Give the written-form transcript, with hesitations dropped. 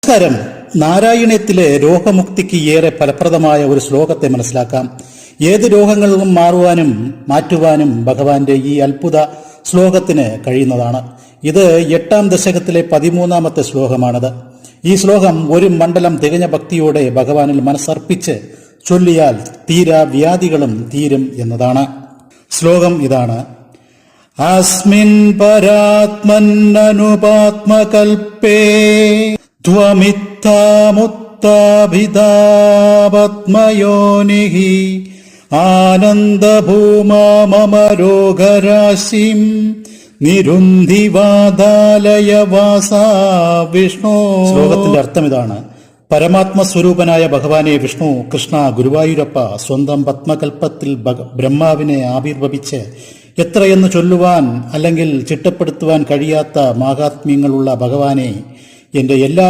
നമസ്കാരം. നാരായണീയത്തിലെ രോഗമുക്തിക്ക് ഏറെ ഫലപ്രദമായ ഒരു ശ്ലോകത്തെ മനസ്സിലാക്കാം. ഏത് രോഗങ്ങളും മാറ്റുവാനും ഭഗവാന്റെ ഈ അത്ഭുത ശ്ലോകത്തിന് കഴിയുന്നതാണ്. ഇത് 8-ാം ദശകത്തിലെ 13-ാമത്തെ ശ്ലോകമാണിത്. ഈ ശ്ലോകം ഒരു മണ്ഡലം തികഞ്ഞ ഭക്തിയോടെ ഭഗവാനിൽ മനസ്സർപ്പിച്ച് ചൊല്ലിയാൽ വ്യാധികളും തീരും എന്നതാണ്. ശ്ലോകം ഇതാണ്: അസ്മിൻ പരാത്മന്നനുപാത്മകൽപേ ത്വമിത്താമുത്താഭിതാപത്മയോനിഃ ആനന്ദഭൂമാ മമ രോഗരാശിം നിരുന്ധി വാതാലയ വാസാ വിഷ്ണു. ശ്ലോകത്തിന്റെ അർത്ഥം ഇതാണ്: പരമാത്മസ്വരൂപനായ ഭഗവാനെ വിഷ്ണു, കൃഷ്ണ, ഗുരുവായൂരപ്പ സ്വന്തം പത്മകൽപ്പത്തിൽ ബ്രഹ്മാവിനെ ആവിർഭവിച്ച് എത്രയെന്ന് ചൊല്ലുവാൻ അല്ലെങ്കിൽ ചിട്ടപ്പെടുത്തുവാൻ കഴിയാത്ത മാഹാത്മ്യങ്ങളുള്ള ഭഗവാനെ, എന്റെ എല്ലാ